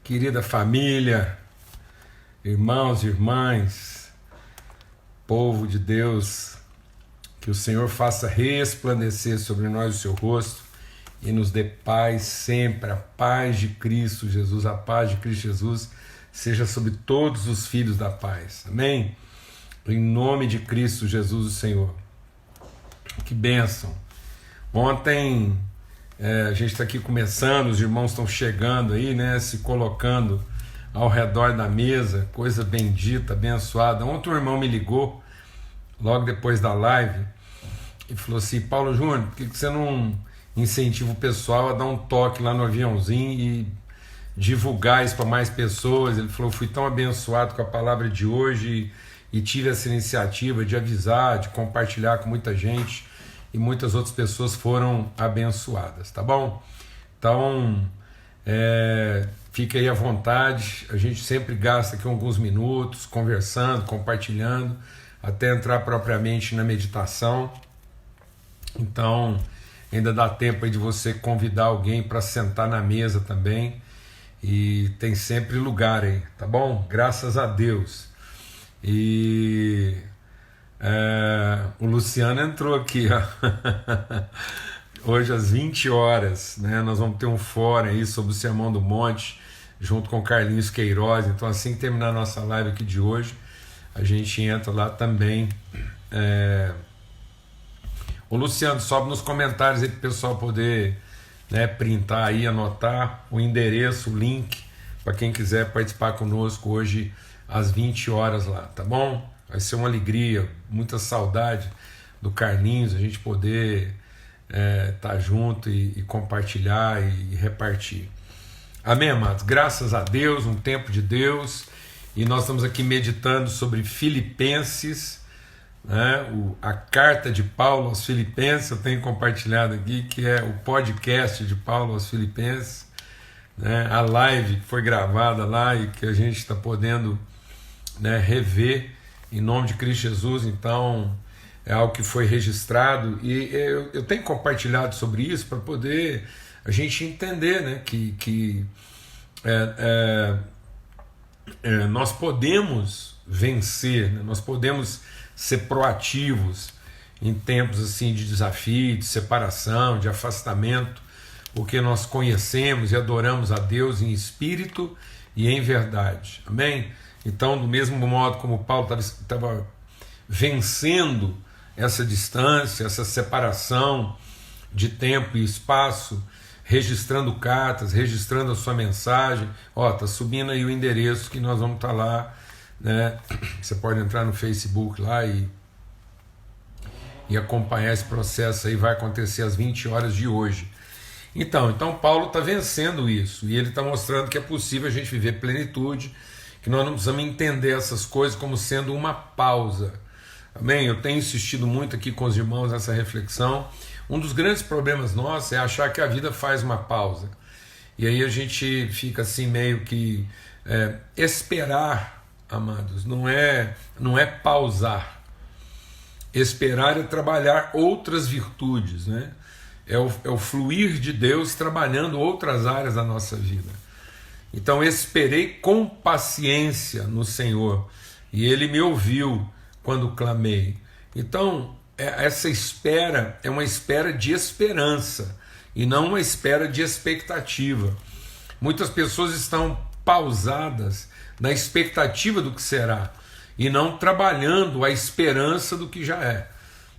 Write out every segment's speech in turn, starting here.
querida família, irmãos e irmãs, povo de Deus, que o Senhor faça resplandecer sobre nós o seu rosto e nos dê paz sempre, a paz de Cristo Jesus, a paz de Cristo Jesus seja sobre todos os filhos da paz, amém? Em nome de Cristo Jesus, o Senhor. Que bênção! Ontem a gente está aqui começando, os irmãos estão chegando aí, né, se colocando ao redor da mesa, coisa bendita, abençoada. Ontem um irmão me ligou, logo depois da live, e falou assim: Paulo Júnior, por que você não incentiva o pessoal a dar um toque lá no aviãozinho e divulgar isso para mais pessoas? Ele falou: fui tão abençoado com a palavra de hoje e tive essa iniciativa de avisar, de compartilhar com muita gente, e muitas outras pessoas foram abençoadas, tá bom? Então, fique aí à vontade, a gente sempre gasta aqui alguns minutos conversando, compartilhando, até entrar propriamente na meditação. Então, ainda dá tempo aí de você convidar alguém para sentar na mesa também, e tem sempre lugar aí, tá bom? Graças a Deus. E o Luciano entrou aqui, ó. Hoje às 20 horas, né, nós vamos ter um fórum aí sobre o Sermão do Monte, junto com Carlinhos Queiroz. Então, assim que terminar a nossa live aqui de hoje, a gente entra lá também. O Luciano, sobe nos comentários aí para o pessoal poder, né, printar aí, anotar o endereço, o link, para quem quiser participar conosco hoje às 20 horas lá, tá bom? Vai ser uma alegria, muita saudade do Carlinhos, a gente poder tá junto e compartilhar e repartir. Amém, amados? Graças a Deus, um tempo de Deus, e nós estamos aqui meditando sobre Filipenses, né? A carta de Paulo aos Filipenses. Eu tenho compartilhado aqui, que é o podcast de Paulo aos Filipenses, né? A live que foi gravada lá e que a gente está podendo, né, rever em nome de Cristo Jesus. Então é algo que foi registrado, e eu tenho compartilhado sobre isso para poder a gente entender, né, que nós podemos vencer, né, nós podemos ser proativos em tempos assim de desafio, de separação, de afastamento, porque nós conhecemos e adoramos a Deus em espírito e em verdade, amém? Então, do mesmo modo como Paulo estava vencendo essa distância, essa separação de tempo e espaço, registrando cartas, registrando a sua mensagem, tá subindo aí o endereço que nós vamos estar lá, né? Você pode entrar no Facebook lá e acompanhar esse processo aí, vai acontecer às 20 horas de hoje. Então Paulo está vencendo isso, e ele está mostrando que é possível a gente viver plenitude, que nós não precisamos entender essas coisas como sendo uma pausa, amém? Eu tenho insistido muito aqui com os irmãos nessa reflexão. Um dos grandes problemas nossos é achar que a vida faz uma pausa, e aí a gente fica assim meio que esperar, amados, não é pausar. Esperar é trabalhar outras virtudes, né? É o fluir de Deus trabalhando outras áreas da nossa vida. Então esperei com paciência no Senhor, e Ele me ouviu quando clamei. Então essa espera é uma espera de esperança, e não uma espera de expectativa. Muitas pessoas estão pausadas na expectativa do que será, e não trabalhando a esperança do que já é.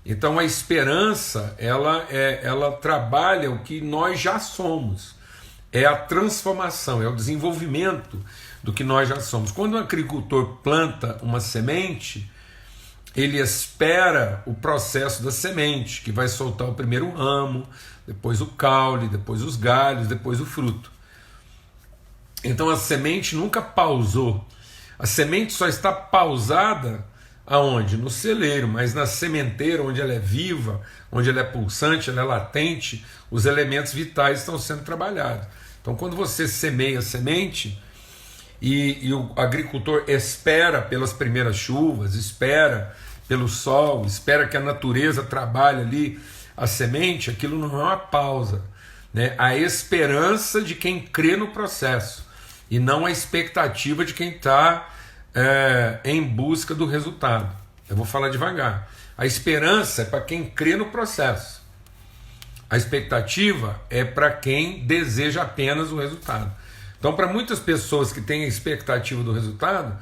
Então a esperança, ela trabalha o que nós já somos. É a transformação, é o desenvolvimento do que nós já somos. Quando um agricultor planta uma semente, ele espera o processo da semente, que vai soltar o primeiro ramo, depois o caule, depois os galhos, depois o fruto. Então a semente nunca pausou. A semente só está pausada aonde? No celeiro, mas na sementeira, onde ela é viva, onde ela é pulsante, ela é latente, os elementos vitais estão sendo trabalhados. Então, quando você semeia a semente e o agricultor espera pelas primeiras chuvas, espera pelo sol, espera que a natureza trabalhe ali a semente, aquilo não é uma pausa, né? A esperança de quem crê no processo. e não a expectativa de quem está em busca do resultado. Eu vou falar devagar. A esperança é para quem crê no processo. A expectativa é para quem deseja apenas o resultado. Então, para muitas pessoas que têm a expectativa do resultado,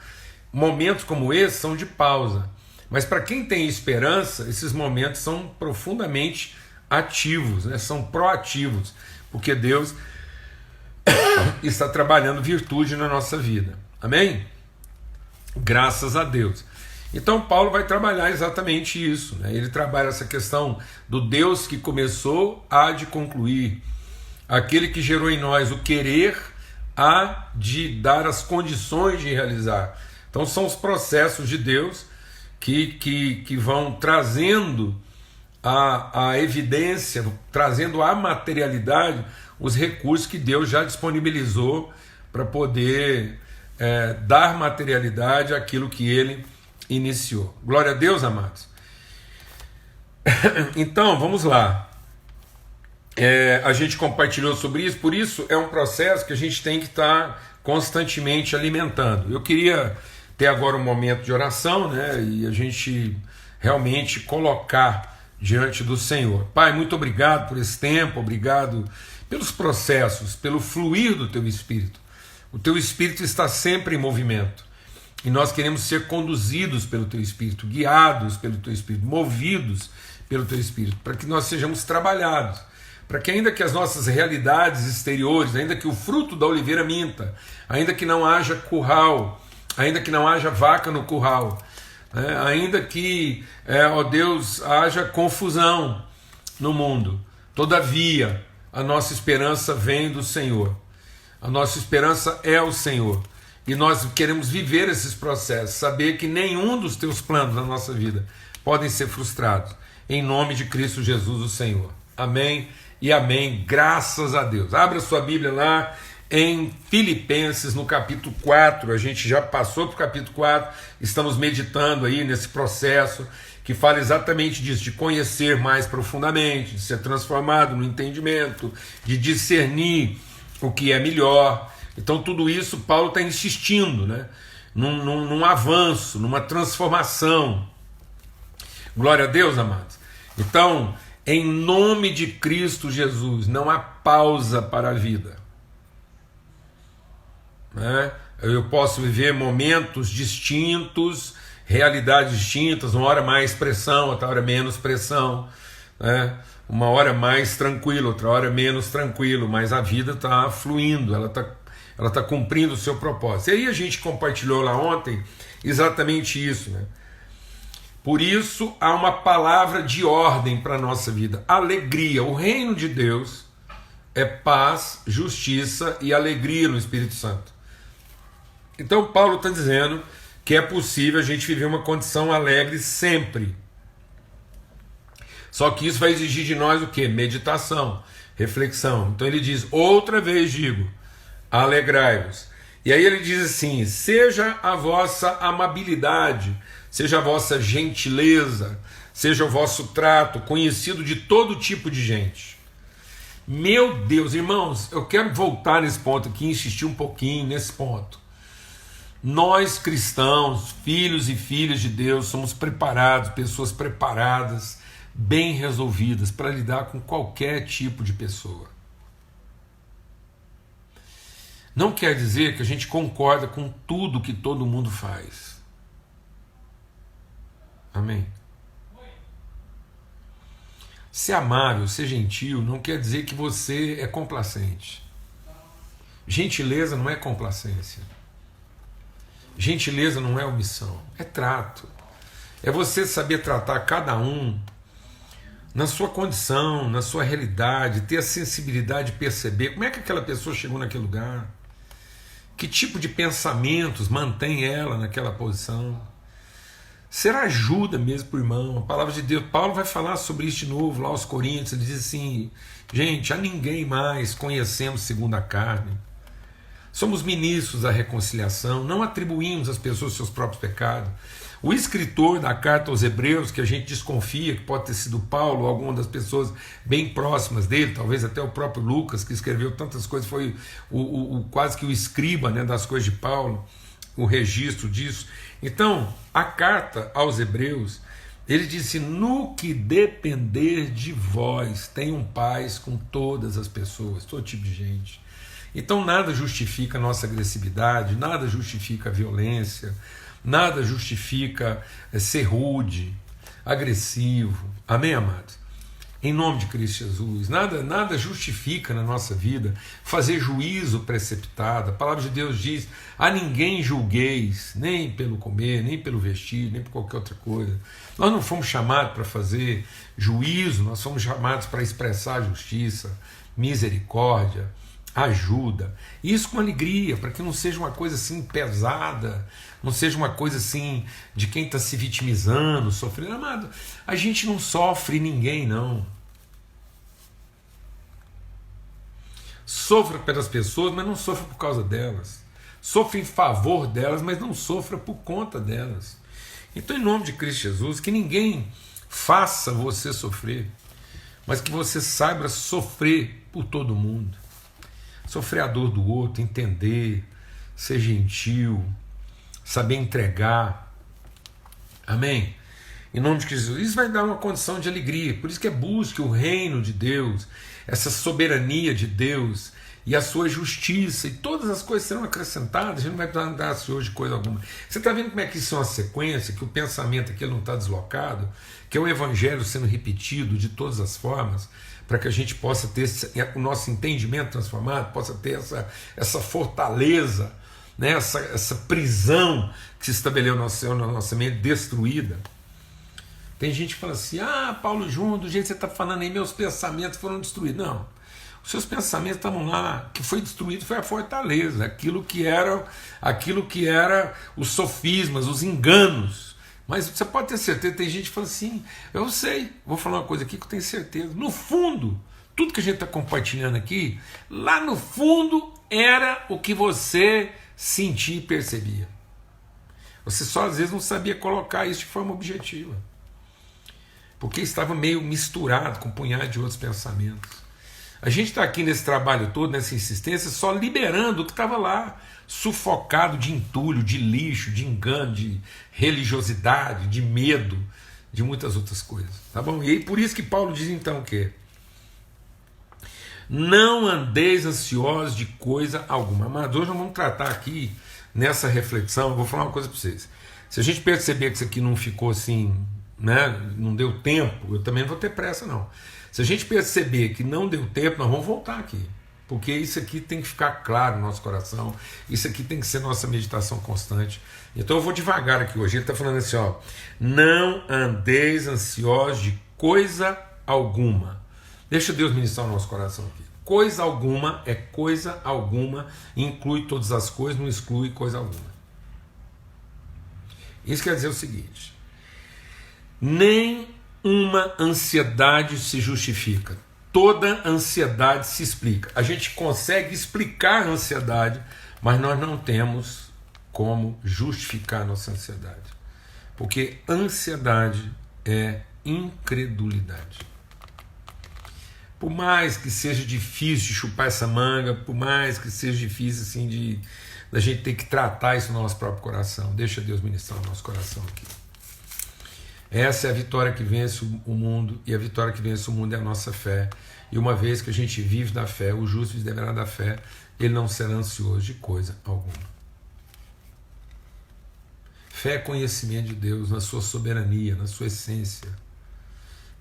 momentos como esse são de pausa. Mas para quem tem esperança, esses momentos são profundamente ativos, né? São proativos, porque Deus está trabalhando virtude na nossa vida. Amém? Graças a Deus. Então Paulo vai trabalhar exatamente isso, né? Ele trabalha essa questão do Deus que começou há de concluir, aquele que gerou em nós o querer há de dar as condições de realizar. Então são os processos de Deus que vão trazendo a evidência, trazendo à materialidade os recursos que Deus já disponibilizou para poder dar materialidade àquilo que Ele iniciou. Glória a Deus, amados. Então, vamos lá. A gente compartilhou sobre isso, por isso é um processo que a gente tem que estar constantemente alimentando. Eu queria ter agora um momento de oração, né, e a gente realmente colocar diante do Senhor. Pai, muito obrigado por esse tempo, obrigado pelos processos, pelo fluir do Teu Espírito. O Teu Espírito está sempre em movimento. E nós queremos ser conduzidos pelo Teu Espírito, guiados pelo Teu Espírito, movidos pelo Teu Espírito, para que nós sejamos trabalhados, para que ainda que as nossas realidades exteriores, ainda que o fruto da oliveira minta, ainda que não haja curral, ainda que não haja vaca no curral, ainda que, ó Deus, haja confusão no mundo, todavia a nossa esperança vem do Senhor, a nossa esperança é o Senhor. E nós queremos viver esses processos, saber que nenhum dos Teus planos na nossa vida podem ser frustrados. Em nome de Cristo Jesus, o Senhor. Amém e amém. Graças a Deus. Abra sua Bíblia lá em Filipenses, no capítulo 4. A gente já passou para o capítulo 4. Estamos meditando aí nesse processo que fala exatamente disso, de conhecer mais profundamente, de ser transformado no entendimento, de discernir o que é melhor. Então tudo isso Paulo está insistindo, né? num avanço, numa transformação. Glória a Deus, amados. Então, em nome de Cristo Jesus, não há pausa para a vida, né? Eu posso viver momentos distintos, realidades distintas, uma hora mais pressão, outra hora menos pressão, né? Uma hora mais tranquilo, outra hora menos tranquilo, mas a vida está fluindo, ela está cumprindo o seu propósito. E aí a gente compartilhou lá ontem exatamente isso, né? Por isso há uma palavra de ordem para a nossa vida: alegria. O reino de Deus é paz, justiça e alegria no Espírito Santo. Então Paulo está dizendo que é possível a gente viver uma condição alegre sempre. Só que isso vai exigir de nós o quê? Meditação, reflexão. Então ele diz: outra vez digo, alegrai-vos. E aí ele diz assim: seja a vossa amabilidade, seja a vossa gentileza, seja o vosso trato conhecido de todo tipo de gente. Meu Deus, irmãos, eu quero voltar nesse ponto aqui, insistir um pouquinho nesse ponto. Nós cristãos, filhos e filhas de Deus, somos preparados, pessoas preparadas, bem resolvidas para lidar com qualquer tipo de pessoa. Não quer dizer que a gente concorda com tudo que todo mundo faz. Amém? Ser amável, ser gentil, não quer dizer que você é complacente. Gentileza não é complacência. Gentileza não é omissão, é trato. É você saber tratar cada um na sua condição, na sua realidade, ter a sensibilidade de perceber como é que aquela pessoa chegou naquele lugar, que tipo de pensamentos mantém ela naquela posição. Ser ajuda mesmo para o irmão. A palavra de Deus, Paulo vai falar sobre isso de novo lá aos Coríntios. Ele diz assim: gente, a ninguém mais conhecemos segundo a carne. Somos ministros da reconciliação, não atribuímos às pessoas seus próprios pecados. O escritor da carta aos Hebreus, que a gente desconfia que pode ter sido Paulo ou alguma das pessoas bem próximas dele, talvez até o próprio Lucas, que escreveu tantas coisas, foi quase que o escriba, né, das coisas de Paulo, o registro disso. Então, a carta aos Hebreus, ele disse: no que depender de vós, tenham paz com todas as pessoas, todo tipo de gente. Então nada justifica a nossa agressividade, nada justifica a violência, nada justifica ser rude, agressivo. Amém, amados? Em nome de Cristo Jesus, nada justifica na nossa vida fazer juízo precipitado. A palavra de Deus diz: a ninguém julgueis, nem pelo comer, nem pelo vestir, nem por qualquer outra coisa. Nós não fomos chamados para fazer juízo, nós fomos chamados para expressar justiça, misericórdia, ajuda, isso com alegria, para que não seja uma coisa assim pesada, não seja uma coisa assim de quem está se vitimizando, sofrendo. Amado, a gente não sofre ninguém, não. Sofra pelas pessoas, mas não sofra por causa delas. Sofra em favor delas, mas não sofra por conta delas. Então, em nome de Cristo Jesus, que ninguém faça você sofrer, mas que você saiba sofrer por todo mundo. Sofrer a dor do outro, entender, ser gentil, saber entregar. Amém? Em nome de Cristo, isso vai dar uma condição de alegria. Por isso que busque o reino de Deus, essa soberania de Deus e a sua justiça, e todas as coisas serão acrescentadas. A gente não vai precisar andar hoje de coisa alguma. Você está vendo como é que isso é uma sequência, que o pensamento aqui não está deslocado, que é o evangelho sendo repetido de todas as formas, para que a gente possa ter o nosso entendimento transformado, possa ter essa fortaleza, né, essa prisão que se estabeleceu na nossa mente destruída. Tem gente que fala assim: ah, Paulo Júnior, do jeito que você está falando aí, meus pensamentos foram destruídos. Não, os seus pensamentos estavam lá, o que foi destruído foi a fortaleza, aquilo que era os sofismas, os enganos. Mas você pode ter certeza, tem gente que fala assim: eu sei, vou falar uma coisa aqui que eu tenho certeza. No fundo, tudo que a gente está compartilhando aqui, lá no fundo era o que você sentia e percebia. Você só às vezes não sabia colocar isso de forma objetiva, porque estava meio misturado com um punhado de outros pensamentos. A gente está aqui nesse trabalho todo, nessa insistência, só liberando o que estava lá, sufocado de entulho, de lixo, de engano, de religiosidade, de medo, de muitas outras coisas. Tá bom? E aí por isso que Paulo diz então o quê? Não andeis ansiosos de coisa alguma. Mas hoje nós vamos tratar aqui, nessa reflexão, eu vou falar uma coisa para vocês. Se a gente perceber que isso aqui não ficou assim, né, não deu tempo, eu também não vou ter pressa não. Se a gente perceber que não deu tempo, nós vamos voltar aqui. Porque isso aqui tem que ficar claro no nosso coração, isso aqui tem que ser nossa meditação constante. Então eu vou devagar aqui hoje. Ele está falando assim: ó, não andeis ansiosos de coisa alguma. Deixa Deus ministrar o nosso coração aqui. Coisa alguma é coisa alguma, inclui todas as coisas, não exclui coisa alguma. Isso quer dizer o seguinte: nem uma ansiedade se justifica. Toda ansiedade se explica. A gente consegue explicar a ansiedade, mas nós não temos como justificar a nossa ansiedade. Porque ansiedade é incredulidade. Por mais que seja difícil de chupar essa manga, por mais que seja difícil assim da gente ter que tratar isso no nosso próprio coração, deixa Deus ministrar o nosso coração aqui. Essa é a vitória que vence o mundo, e a vitória que vence o mundo é a nossa fé. E uma vez que a gente vive da fé, o justo viverá da fé, ele não será ansioso de coisa alguma. Fé é conhecimento de Deus na sua soberania, na sua essência,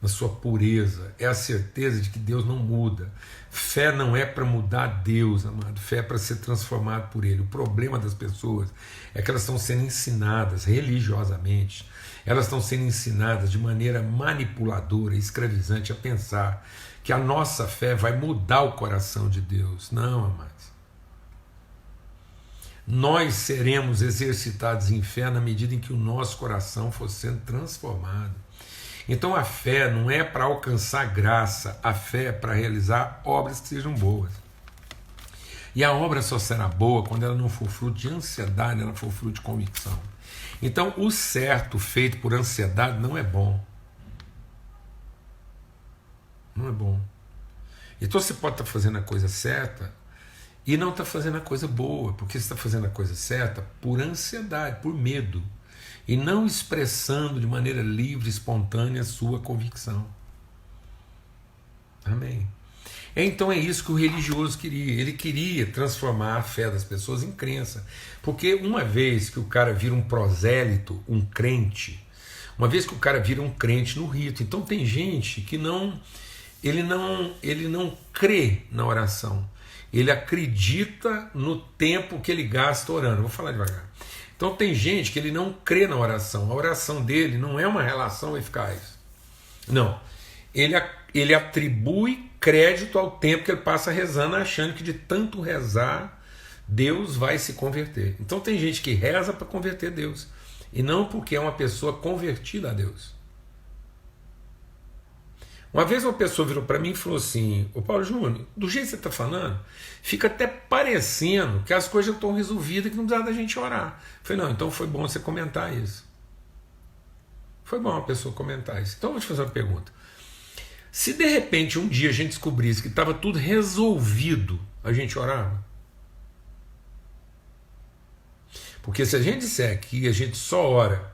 na sua pureza. É a certeza de que Deus não muda. Fé não é para mudar Deus, amado. Fé é para ser transformado por Ele. O problema das pessoas é que elas estão sendo ensinadas religiosamente, elas estão sendo ensinadas de maneira manipuladora, escravizante, a pensar que a nossa fé vai mudar o coração de Deus. Não, amados. Nós seremos exercitados em fé na medida em que o nosso coração for sendo transformado. Então a fé não é para alcançar graça, a fé é para realizar obras que sejam boas. E a obra só será boa quando ela não for fruto de ansiedade, ela for fruto de convicção. Então, o certo feito por ansiedade não é bom. Não é bom. Então você pode estar fazendo a coisa certa e não estar fazendo a coisa boa, porque você está fazendo a coisa certa por ansiedade, por medo, e não expressando de maneira livre, espontânea a sua convicção. Amém. Então é isso que o religioso queria. Ele queria transformar a fé das pessoas em crença. Porque uma vez que o cara vira um prosélito, um crente, uma vez que o cara vira um crente no rito, então tem gente que ele não crê na oração. Ele acredita no tempo que ele gasta orando. Vou falar devagar. Então tem gente que ele não crê na oração. A oração dele não é uma relação eficaz. Não. Ele atribui crédito ao tempo que ele passa rezando, achando que de tanto rezar, Deus vai se converter. Então tem gente que reza para converter Deus, e não porque é uma pessoa convertida a Deus. Uma vez uma pessoa virou para mim e falou assim: ô Paulo Júnior, do jeito que você está falando, fica até parecendo que as coisas já estão resolvidas, que não precisa da gente orar. Eu falei: não, então foi bom você comentar isso. Foi bom uma pessoa comentar isso. Então eu vou te fazer uma pergunta. Se de repente um dia a gente descobrisse que estava tudo resolvido, a gente orava? Porque se a gente disser que a gente só ora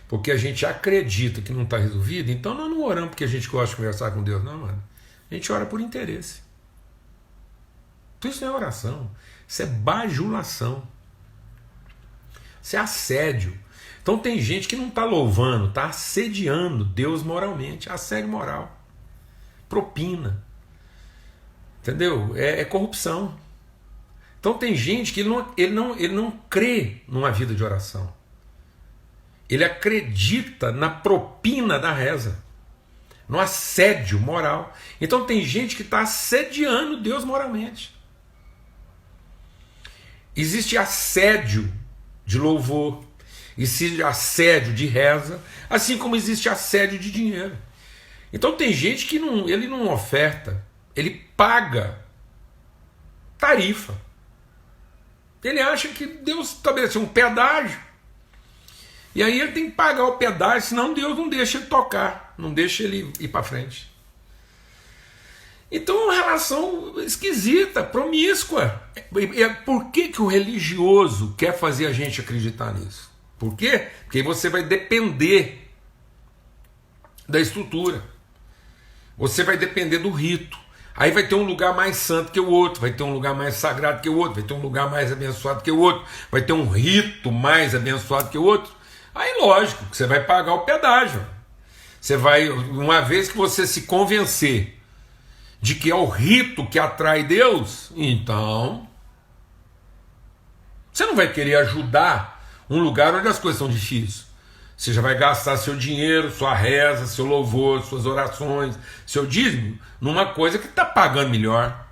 porque a gente acredita que não está resolvido, então nós não oramos porque a gente gosta de conversar com Deus, não, mano. A gente ora por interesse. Então isso não é oração, isso é bajulação, isso é assédio. Então tem gente que não está louvando, está assediando Deus moralmente, assédio moral. Propina, entendeu? É corrupção. Então tem gente que ele não crê numa vida de oração. Ele acredita na propina da reza, no assédio moral. Então tem gente que está assediando Deus moralmente. Existe assédio de louvor, existe assédio de reza, assim como existe assédio de dinheiro. Então tem gente que ele não oferta, ele paga tarifa. Ele acha que Deus estabeleceu um pedágio, e aí ele tem que pagar o pedágio, senão Deus não deixa ele tocar, não deixa ele ir para frente. Então é uma relação esquisita, promíscua. Por que o religioso quer fazer a gente acreditar nisso? Por quê? Porque você vai depender da estrutura. Você vai depender do rito. Aí vai ter um lugar mais santo que o outro, vai ter um lugar mais sagrado que o outro, vai ter um lugar mais abençoado que o outro, vai ter um rito mais abençoado que o outro. Aí lógico que você vai pagar o pedágio. Você vai, uma vez que você se convencer de que é o rito que atrai Deus, então você não vai querer ajudar um lugar onde as coisas são difíceis. Você já vai gastar seu dinheiro, sua reza, seu louvor, suas orações, seu dízimo, numa coisa que está pagando melhor.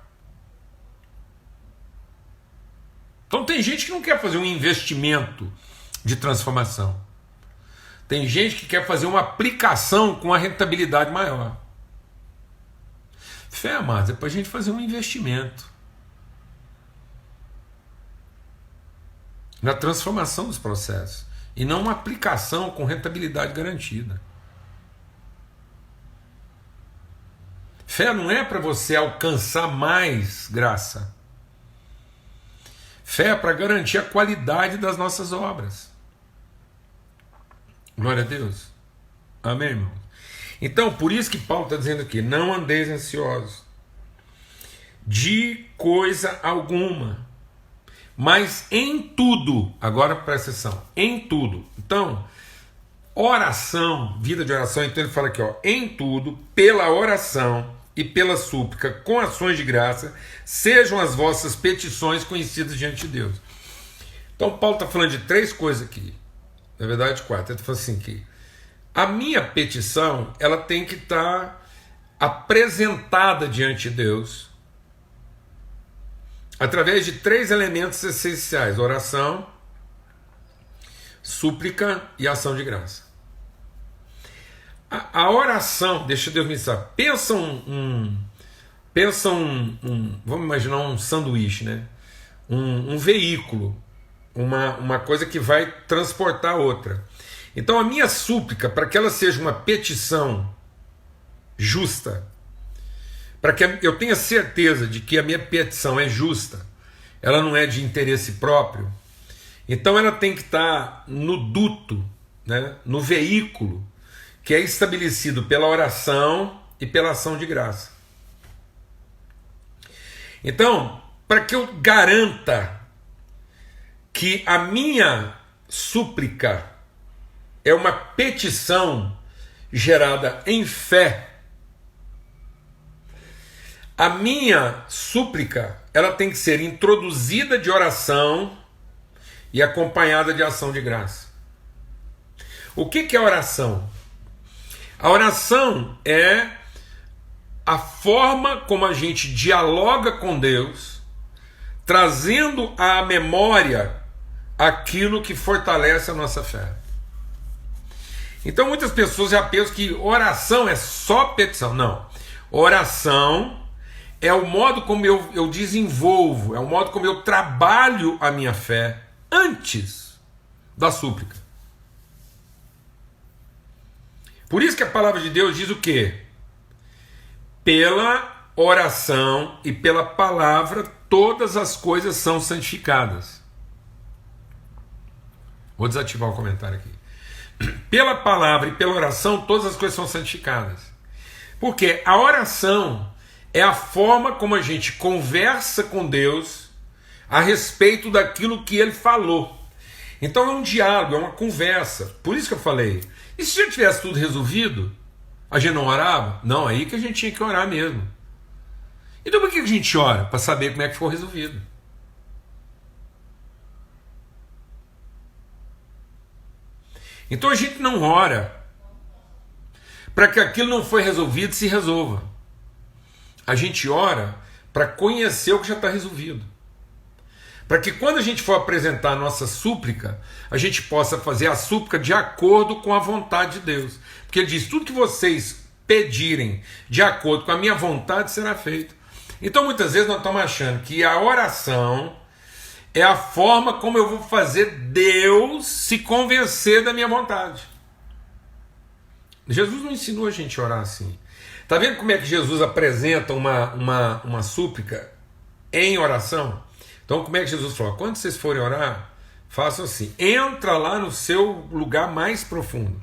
Então tem gente que não quer fazer um investimento de transformação. Tem gente que quer fazer uma aplicação com a rentabilidade maior. Fé, amados, é para a gente fazer um investimento na transformação dos processos. E não uma aplicação com rentabilidade garantida. Fé não é para você alcançar mais graça. Fé é para garantir a qualidade das nossas obras. Glória a Deus. Amém, irmão? Então, por isso que Paulo está dizendo aqui: não andeis ansiosos de coisa alguma, mas em tudo, agora presta atenção, em tudo. Então, oração, vida de oração, então ele fala aqui, ó, em tudo, pela oração e pela súplica, com ações de graça, sejam as vossas petições conhecidas diante de Deus. Então Paulo está falando de três coisas aqui, na verdade quatro. Ele fala assim que a minha petição, ela tem que estar apresentada diante de Deus, através de três elementos essenciais: oração, súplica e ação de graça. A oração, deixa Deus me ensinar. Pensa pensa vamos imaginar um sanduíche, né? Um veículo, uma coisa que vai transportar outra. Então a minha súplica, para que ela seja uma petição justa, para que eu tenha certeza de que a minha petição é justa, ela não é de interesse próprio, então ela tem que estar no duto, né, no veículo que é estabelecido pela oração e pela ação de graça. Então, para que eu garanta que a minha súplica é uma petição gerada em fé, a minha súplica ela tem que ser introduzida de oração e acompanhada de ação de graça. O que é oração? A oração é a forma como a gente dialoga com Deus, trazendo à memória aquilo que fortalece a nossa fé. Então muitas pessoas já pensam que oração é só petição. Não. Oração é o modo como eu desenvolvo, é o modo como eu trabalho a minha fé antes da súplica. Por isso que a palavra de Deus diz o quê? Pela oração e pela palavra todas as coisas são santificadas. Vou desativar o comentário aqui. Pela palavra e pela oração todas as coisas são santificadas. Porque a oração é a forma como a gente conversa com Deus a respeito daquilo que Ele falou. Então é um diálogo, é uma conversa. Por isso que eu falei, e se já tivesse tudo resolvido, a gente não orava? Não, aí que a gente tinha que orar mesmo. Então por que a gente ora? Para saber como é que ficou resolvido. Então a gente não ora para que aquilo não foi resolvido se resolva. A gente ora para conhecer o que já está resolvido. Para que quando a gente for apresentar a nossa súplica, a gente possa fazer a súplica de acordo com a vontade de Deus. Porque ele diz, tudo que vocês pedirem de acordo com a minha vontade será feito. Então muitas vezes nós estamos achando que a oração é a forma como eu vou fazer Deus se convencer da minha vontade. Jesus não ensinou a gente a orar assim. Está vendo como é que Jesus apresenta uma súplica em oração? Então como é que Jesus falou? Quando vocês forem orar, façam assim. Entra lá no seu lugar mais profundo.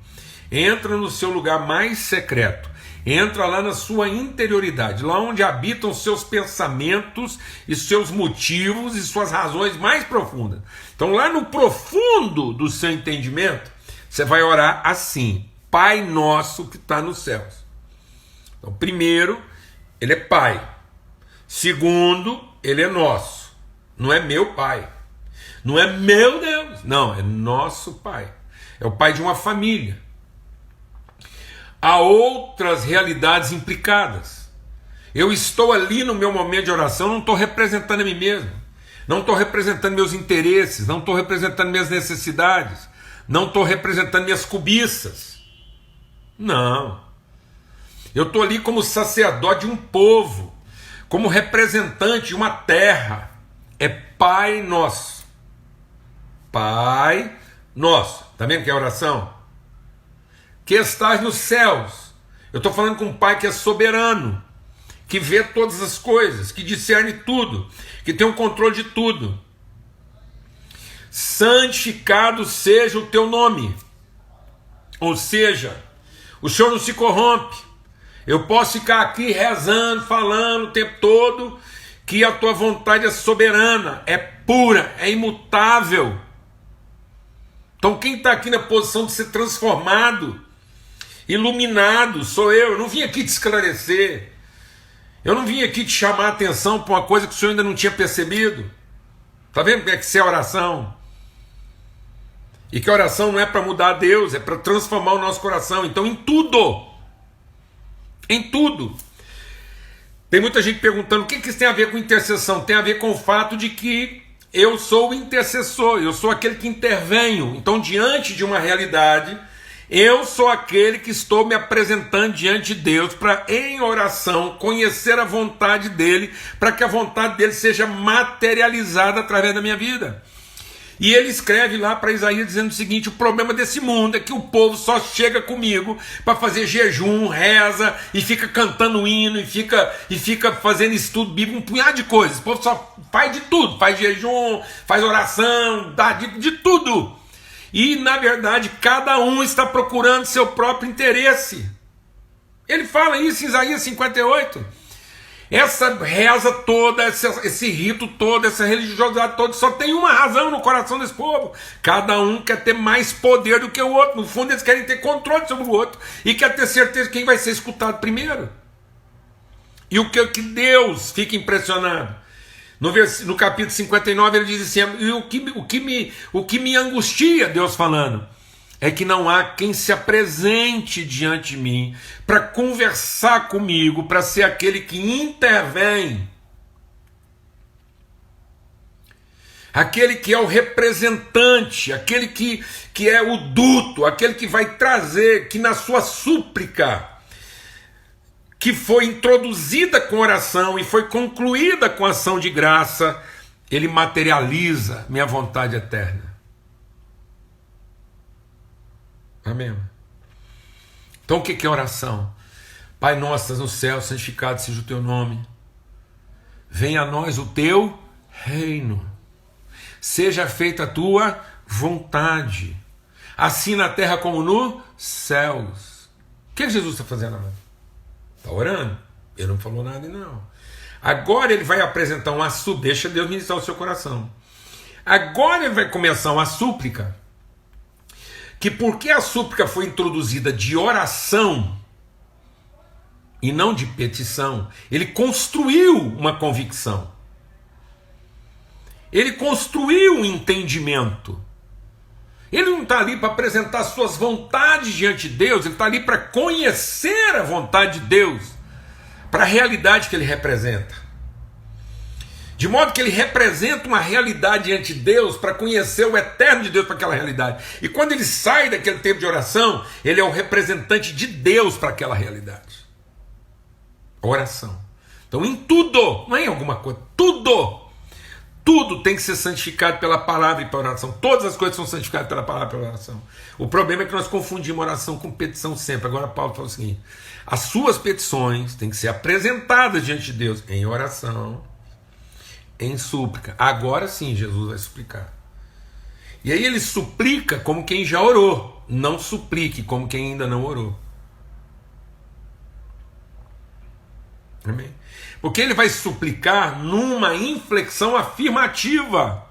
Entra no seu lugar mais secreto. Entra lá na sua interioridade, lá onde habitam seus pensamentos e seus motivos e suas razões mais profundas. Então lá no profundo do seu entendimento, você vai orar assim: Pai nosso que está nos céus. Então primeiro, ele é Pai. Segundo, ele é nosso. Não é meu Pai. Não é meu Deus. Não, é nosso Pai. É o Pai de uma família. Há outras realidades implicadas. Eu estou ali no meu momento de oração, não estou representando a mim mesmo, não estou representando meus interesses, não estou representando minhas necessidades, não estou representando minhas cobiças. Não. Eu estou ali como sacerdote de um povo, como representante de uma terra. É Pai nosso. Pai nosso. Está vendo que é oração? Que estás nos céus. Eu estou falando com um Pai que é soberano, que vê todas as coisas, que discerne tudo, que tem o controle de tudo. Santificado seja o teu nome. Ou seja, o Senhor não se corrompe. Eu posso ficar aqui rezando, falando o tempo todo que a tua vontade é soberana, é pura, é imutável. Então quem está aqui na posição de ser transformado, iluminado, sou eu. Eu não vim aqui te esclarecer. Eu não vim aqui te chamar a atenção para uma coisa que o senhor ainda não tinha percebido. Está vendo como é que isso é oração? E que a oração não é para mudar Deus, é para transformar o nosso coração. Então em tudo, tem muita gente perguntando o que isso tem a ver com intercessão. Tem a ver com o fato de que eu sou o intercessor, eu sou aquele que intervenho. Então diante de uma realidade, Eu sou aquele que estou me apresentando diante de Deus para, em oração, conhecer a vontade dele, para que a vontade dele seja materializada através da minha vida. E ele escreve lá para Isaías dizendo o seguinte: o problema desse mundo é que o povo só chega comigo para fazer jejum, reza, e fica cantando hino, e fica fazendo estudo bíblico, um punhado de coisas. O povo só faz de tudo, faz jejum, faz oração, dá de tudo. E, na verdade, cada um está procurando seu próprio interesse. Ele fala isso em Isaías 58. Essa reza toda, esse rito todo, essa religiosidade toda, só tem uma razão no coração desse povo. Cada um quer ter mais poder do que o outro. No fundo, eles querem ter controle sobre o outro e quer ter certeza de quem vai ser escutado primeiro. E o que Deus fica impressionado? No capítulo 59 ele diz assim: e o que me angustia, Deus falando, é que não há quem se apresente diante de mim para conversar comigo, para ser aquele que intervém, aquele que é o representante, aquele que é o duto, aquele que vai trazer, que na sua súplica, que foi introduzida com oração e foi concluída com ação de graça, ele materializa minha vontade eterna. Amém? Então o que é oração? Pai nosso, estás no céu, santificado seja o teu nome. Venha a nós o teu reino. Seja feita a tua vontade, assim na terra como nos céus. O que Jesus está fazendo agora? Está orando? Ele não falou nada, não. Agora ele vai apresentar uma súplica. Deixa Deus ministrar o seu coração. Agora ele vai começar uma súplica, que porque a súplica foi introduzida de oração e não de petição, ele construiu uma convicção. Ele construiu um entendimento. Ele não está ali para apresentar suas vontades diante de Deus, ele está ali para conhecer a vontade de Deus, para a realidade que ele representa. De modo que ele representa uma realidade diante de Deus para conhecer o eterno de Deus para aquela realidade. E quando ele sai daquele tempo de oração, ele é o representante de Deus para aquela realidade. Oração. Então em tudo, não é em alguma coisa, tudo tem que ser santificado pela palavra e pela oração. Todas as coisas são santificadas pela palavra e pela oração. O problema é que nós confundimos oração com petição sempre. Agora Paulo fala o seguinte: as suas petições têm que ser apresentadas diante de Deus em oração, em súplica. Agora sim Jesus vai suplicar. E aí ele suplica como quem já orou. Não suplique como quem ainda não orou. Amém? Porque ele vai suplicar numa inflexão afirmativa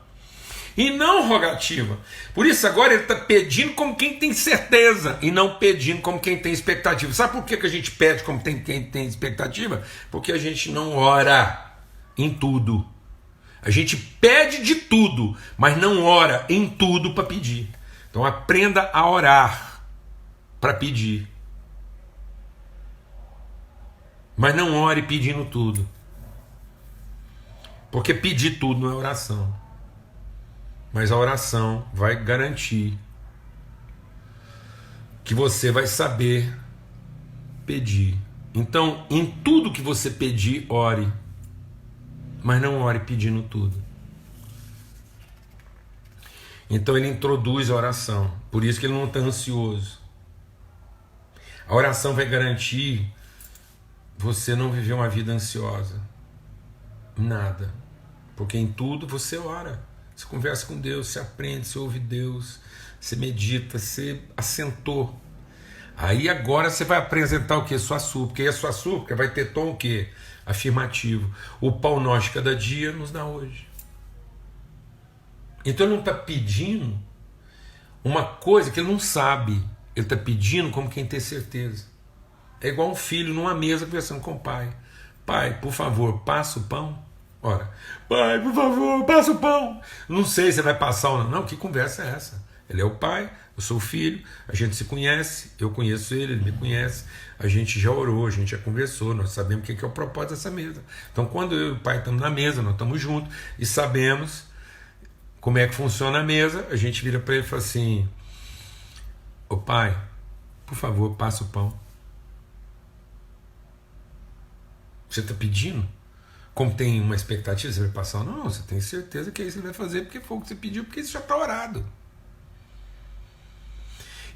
e não rogativa. Por isso agora ele está pedindo como quem tem certeza e não pedindo como quem tem expectativa. Sabe por que a gente pede como quem tem expectativa? Porque a gente não ora em tudo. A gente pede de tudo, mas não ora em tudo para pedir. Então aprenda a orar para pedir. Mas não ore pedindo tudo. Porque pedir tudo não é oração. Mas a oração vai garantir que você vai saber pedir. Então, em tudo que você pedir, ore. Mas não ore pedindo tudo. Então ele introduz a oração. Por isso que ele não está ansioso. A oração vai garantir você não viver uma vida ansiosa. Nada. Porque em tudo você ora. Você conversa com Deus, você aprende, você ouve Deus, você medita, você assentou. Aí agora você vai apresentar o que? Sua súplica. E a sua súplica vai ter tom o quê? Afirmativo. O pão nosso de cada dia nos dá hoje. Então ele não está pedindo uma coisa que ele não sabe. Ele está pedindo como quem tem certeza. É igual um filho numa mesa conversando com o pai. Pai, por favor, passa o pão. Ora, pai, por favor, passa o pão. Não sei se vai passar ou não. Não, que conversa é essa? Ele é o pai, eu sou o filho, a gente se conhece, eu conheço ele, ele me conhece, a gente já orou, a gente já conversou, nós sabemos o que é o propósito dessa mesa. Então quando eu e o pai estamos na mesa, nós estamos juntos e sabemos como é que funciona a mesa, a gente vira para ele e fala assim: ô pai, por favor, passa o pão. Você está pedindo? Como tem uma expectativa, você vai passar? Não, você tem certeza que é isso que você vai fazer, porque foi o que você pediu, porque isso já está orado.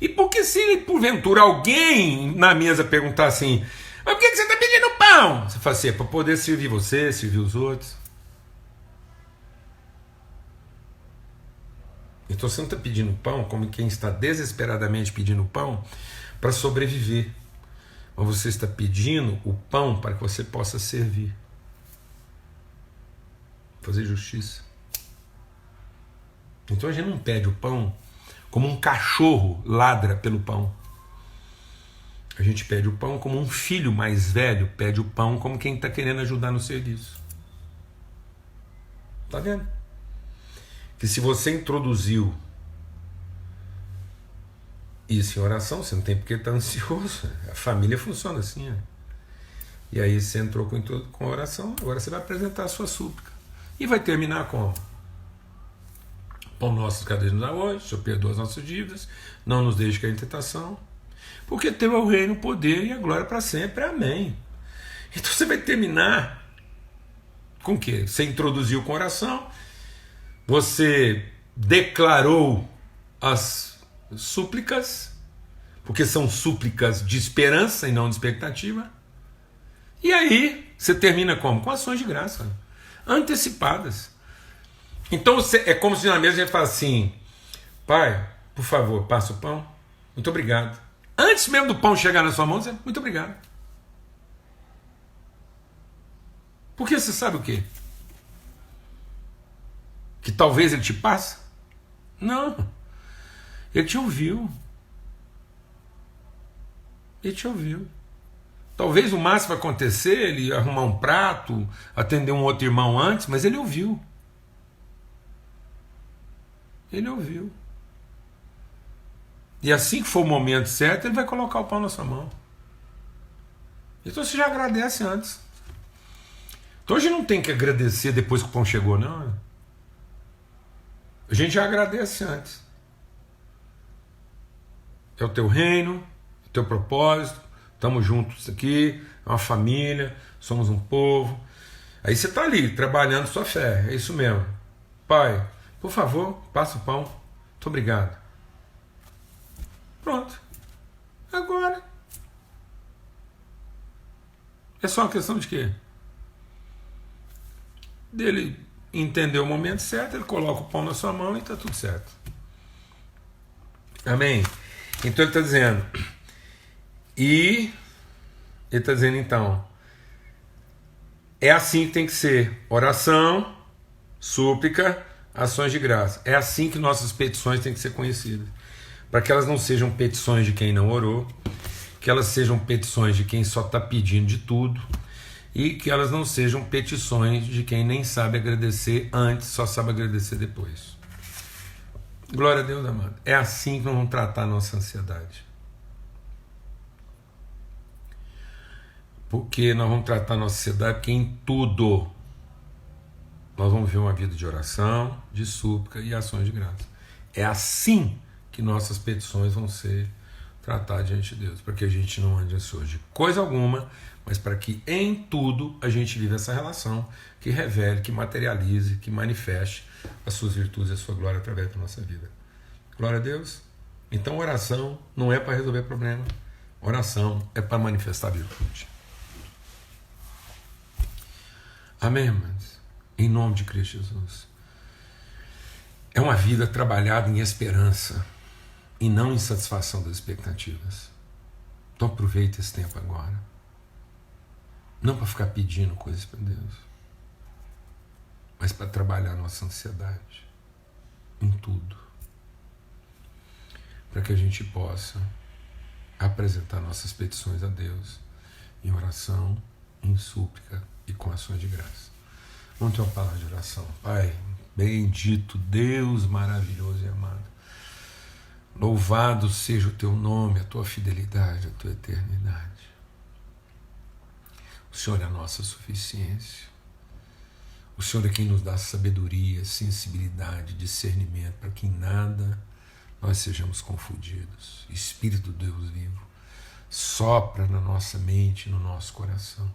E porque se porventura alguém na mesa perguntar assim, mas por que você está pedindo pão? Você fala assim, é para poder servir você, servir os outros. Então você não está pedindo pão como quem está desesperadamente pedindo pão para sobreviver. Mas você está pedindo o pão para que você possa servir. Fazer justiça. Então a gente não pede o pão como um cachorro ladra pelo pão. A gente pede o pão como um filho mais velho pede o pão como quem está querendo ajudar no serviço. Está vendo? Que se você introduziu isso em oração, você não tem porque estar ansioso. A família funciona assim. E aí você entrou com oração, agora você vai apresentar a sua súplica. E vai terminar como? Pão nosso cada dia nos dá hoje, o Senhor perdoa as nossas dívidas, não nos deixe cair em tentação, porque teu é o reino, o poder e a glória para sempre. Amém. Então você vai terminar com o quê? Você introduziu com oração, você declarou as súplicas, porque são súplicas de esperança e não de expectativa. E aí você termina como? Com ações de graça, antecipadas. Então é como se na mesa a gente fala assim, pai, por favor, passa o pão, muito obrigado. Antes mesmo do pão chegar na sua mão, você, muito obrigado. Porque você sabe o quê? Que talvez ele te passe? Não. Ele te ouviu. Ele te ouviu. Talvez o máximo acontecer, ele arrumar um prato, atender um outro irmão antes, mas ele ouviu. Ele ouviu. E assim que for o momento certo, ele vai colocar o pão na sua mão. Então você já agradece antes. Então a gente não tem que agradecer depois que o pão chegou, não. A gente já agradece antes. É o teu reino, o teu propósito, estamos juntos aqui, é uma família, somos um povo. Aí você está ali, trabalhando sua fé, é isso mesmo. Pai, por favor, passa o pão. Muito obrigado. Pronto. Agora. É só uma questão de quê? Dele entender o momento certo, ele coloca o pão na sua mão e está tudo certo. Amém? Então ele está dizendo, então, é assim que tem que ser, oração, súplica, ações de graça. É assim que nossas petições têm que ser conhecidas, para que elas não sejam petições de quem não orou, que elas sejam petições de quem só está pedindo de tudo, e que elas não sejam petições de quem nem sabe agradecer antes, só sabe agradecer depois. Glória a Deus, amado. É assim que nós vamos tratar a nossa ansiedade. Porque nós vamos tratar a nossa ansiedade porque em tudo nós vamos ver uma vida de oração, de súplica e ações de graça. É assim que nossas petições vão ser tratadas diante de Deus, para que a gente não ande ansioso de coisa alguma, mas para que em tudo a gente viva essa relação que revele, que materialize, que manifeste as suas virtudes e a sua glória através da nossa vida. Glória a Deus. Então oração não é para resolver problema, oração é para manifestar virtude. Amém, irmãos? Em nome de Cristo Jesus. É uma vida trabalhada em esperança e não em satisfação das expectativas. Então aproveita esse tempo agora. Não para ficar pedindo coisas para Deus, mas para trabalhar a nossa ansiedade em tudo, para que a gente possa apresentar nossas petições a Deus em oração, em súplica e com ações de graça. Vamos ter uma palavra de oração. Pai, bendito Deus maravilhoso e amado, louvado seja o teu nome, a tua fidelidade, a tua eternidade. O Senhor é a nossa suficiência. O Senhor é quem nos dá sabedoria, sensibilidade, discernimento, para que em nada nós sejamos confundidos. Espírito do Deus vivo, sopra na nossa mente, no nosso coração.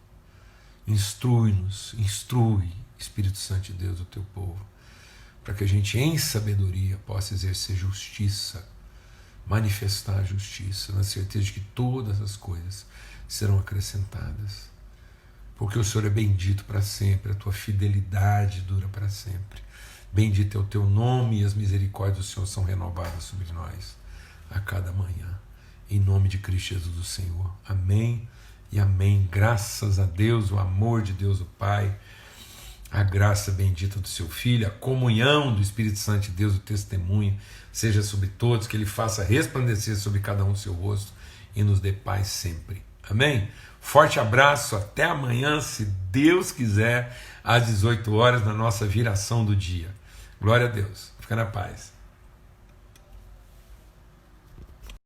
Instrui-nos, instrui, Espírito Santo de Deus, o teu povo, para que a gente, em sabedoria, possa exercer justiça, manifestar a justiça, na certeza de que todas as coisas serão acrescentadas. Porque o Senhor é bendito para sempre, a tua fidelidade dura para sempre. Bendito é o teu nome e as misericórdias do Senhor são renovadas sobre nós a cada manhã. Em nome de Cristo Jesus, o Senhor. Amém e amém. Graças a Deus, o amor de Deus, o Pai, a graça bendita do seu Filho, a comunhão do Espírito Santo de Deus, o testemunho, seja sobre todos, que Ele faça resplandecer sobre cada um o seu rosto e nos dê paz sempre. Amém? Forte abraço, até amanhã, se Deus quiser, às 18 horas, na nossa viração do dia. Glória a Deus. Fica na paz.